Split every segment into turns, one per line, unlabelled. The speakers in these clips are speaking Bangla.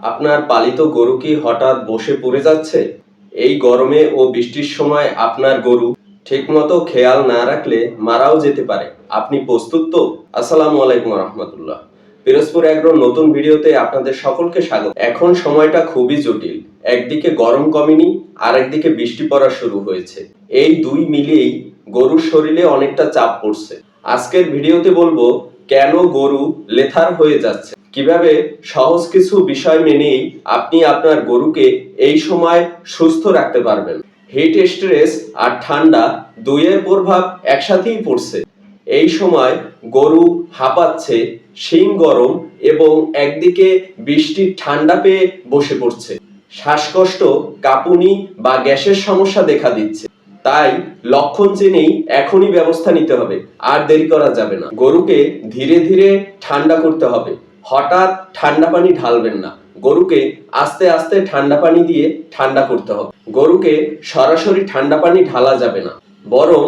আপনার পালিত গরু কি হঠাৎ বসে পড়ে যাচ্ছে? এই গরমে ও বৃষ্টির সময় আপনার গরু ঠিকমতো খেয়াল না রাখলে মারাও যেতে পারে। আপনি প্রস্তুত তো? আসসালামু আলাইকুম রাহমাতুল্লাহ। পিরোজপুর এগ্রোর নতুন ভিডিওতে আপনাদের সকলকে স্বাগত। এখন সময়টা খুবই জটিল। একদিকে গরম কমেনি, আর একদিকে বৃষ্টি পড়া শুরু হয়েছে। এই দুই মিলিয়েই গরুর শরীরে অনেকটা চাপ পড়ছে। আজকের ভিডিওতে বলবো কেন গরু লেথার হয়ে যাচ্ছে, কিভাবে সহজ কিছু বিষয় মেনেই আপনি আপনার গরুকে এই সময় সুস্থ রাখতে পারবেন। হিট স্ট্রেস আর ঠান্ডা দুইয়ের প্রভাব একসাথেই পড়ছে। এই সময় গরু হাঁপাচ্ছে, শিং গরম এবং একদিকে বৃষ্টির ঠান্ডা পেয়ে বসে পড়ছে। শ্বাসকষ্ট, কাঁপুনি বা গ্যাসের সমস্যা দেখা দিচ্ছে। তাই লক্ষণ জেনেই এখনই ব্যবস্থা নিতে হবে, আর দেরি করা যাবে না। গরুকে ধীরে ধীরে ঠান্ডা করতে হবে। হঠাৎ ঠান্ডা পানি ঢালবেন না, গরুকে আস্তে আস্তে ঠান্ডা পানি দিয়ে ঠান্ডা করতে হবে। গরুকে সরাসরি ঠান্ডা পানি ঢালা যাবে না, বরং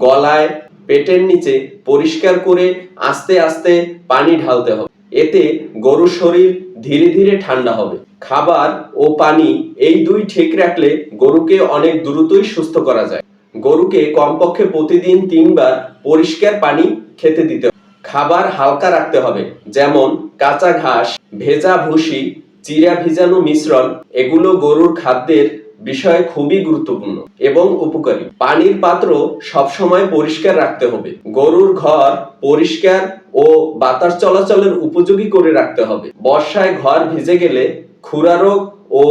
গলায়, পেটের নিচে পরিষ্কার করে আস্তে আস্তে পানি ঢালতে হবে। এতে গরুর শরীর ধীরে ধীরে ঠান্ডা হবে। খাবার ও পানি এই দুই ঠিক রাখলে গরুকে অনেক দ্রুতই সুস্থ করা যায়। গরুকে কমপক্ষে প্রতিদিন 3 বার পরিষ্কার পানি খেতে দিতে হবে। খাবার হালকা রাখতে হবে, যেমন কাঁচা ঘাস, ভেজা ভুসি, চিরা ভিজানো মিশ্রণ। এগুলো গরুর খাদ্যের বিষয়ে খুবই গুরুত্বপূর্ণ এবং উপকারী। পানির পাত্র সবসময় পরিষ্কার রাখতে হবে। গরুর ঘর পরিষ্কার ও বাতাস চলাচলের উপযোগী করে রাখতে হবে। বর্ষায় ঘর ভিজে গেলে খুরা রোগ ও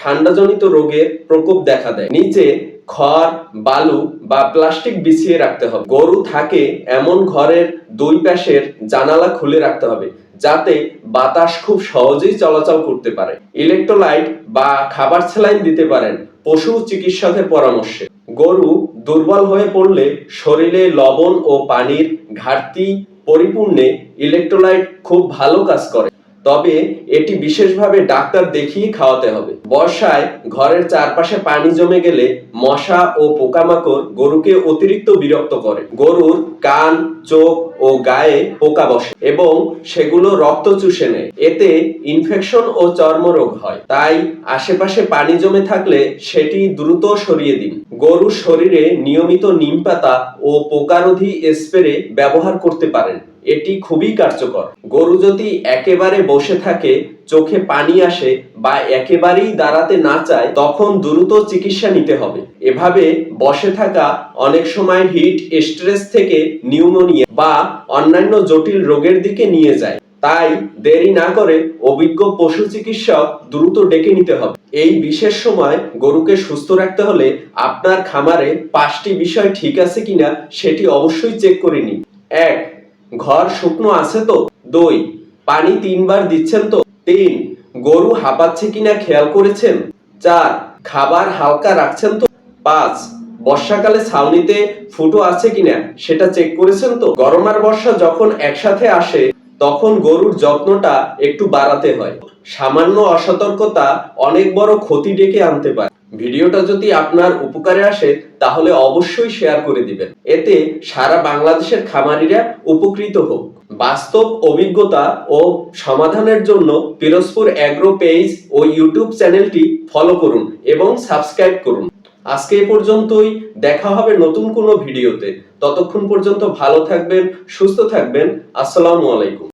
ঠান্ডাজনিত রোগের প্রকোপ দেখা দেয়। নিচে খড়, বালু বা প্লাস্টিক বিছিয়ে রাখতে হবে। গরু থাকে এমন ঘরের দুই পাশের জানালা খুলে রাখতে হবে, যাতে বাতাস খুব সহজেই চলাচল করতে পারে। ইলেকট্রোলাইট বা খাবার স্যালাইন দিতে পারেন পশু চিকিৎসকের পরামর্শে। গরু দুর্বল হয়ে পড়লে শরীরে লবণ ও পানির ঘাটতি পরিপূর্ণে ইলেকট্রোলাইট খুব ভালো কাজ করে, তবে এটি বিশেষভাবে ডাক্তার দেখিয়ে খাওয়াতে হবে। বর্ষায় ঘরের চারপাশে পানি জমে গেলে মশা ও পোকামাকড় গরুকে অতিরিক্ত বিরক্ত করে। গরুর কান, চোখ ও গায়ে পোকা বসে এবং সেগুলো রক্ত চুষে নেয়। এতে ইনফেকশন ও চর্মরোগ হয়। তাই আশেপাশে পানি জমে থাকলে সেটি দ্রুত সরিয়ে দিন। গরুর শরীরে নিয়মিত নিম পাতা ও পোকারোধী স্প্রে ব্যবহার করতে পারেন, এটি খুবই কার্যকর। গরু যদি একেবারে বসে থাকে, চোখে পানি আসে বা একেবারেই দাঁড়াতে না চায়, তখন দ্রুত চিকিৎসা নিতে হবে। এভাবে বসে থাকা অনেক সময় হিট স্ট্রেস থেকে নিউমোনিয়া বা অন্যান্য জটিল রোগের দিকে নিয়ে যায়। তাই দেরি না করে অভিজ্ঞ পশু চিকিৎসক দ্রুত ডেকে নিতে হবে। এই বিশেষ সময় গরুকে সুস্থ রাখতে হলে আপনার খামারে 5টি বিষয় ঠিক আছে কিনা সেটি অবশ্যই চেক করে নিন। 1. ঘর শুকনো আছে তো? 2. পানি 3 বার দিচ্ছেন তো? 3. গরু হাঁপাচ্ছে কিনা খেয়াল করেছেন? 4. খাবার হালকা রাখছেন তো? 5. বর্ষাকালে ছাউনিতে ফুটো আছে কিনা সেটা চেক করেছেন তো? গরম আর বর্ষা যখন একসাথে আসে, তখন গরুর যত্নটা একটু বাড়াতে হয়। সামান্য অসতর্কতা অনেক বড় ক্ষতি ডেকে আনতে পারে। ভিডিওটা যদি আপনার উপকারে আসে, তাহলে অবশ্যই শেয়ার করে দিবেন। এতে সারা বাংলাদেশের খামারিরা উপকৃত হোক। বাস্তব অভিজ্ঞতা ও সমাধানের জন্য পিরোজপুর এগ্রো পেজ ও ইউটিউব চ্যানেলটি ফলো করুন এবং সাবস্ক্রাইব করুন। আজকে এ পর্যন্তই, দেখা হবে নতুন কোনো ভিডিওতে। ততক্ষণ পর্যন্ত ভালো থাকবেন, সুস্থ থাকবেন। আসসালামু আলাইকুম।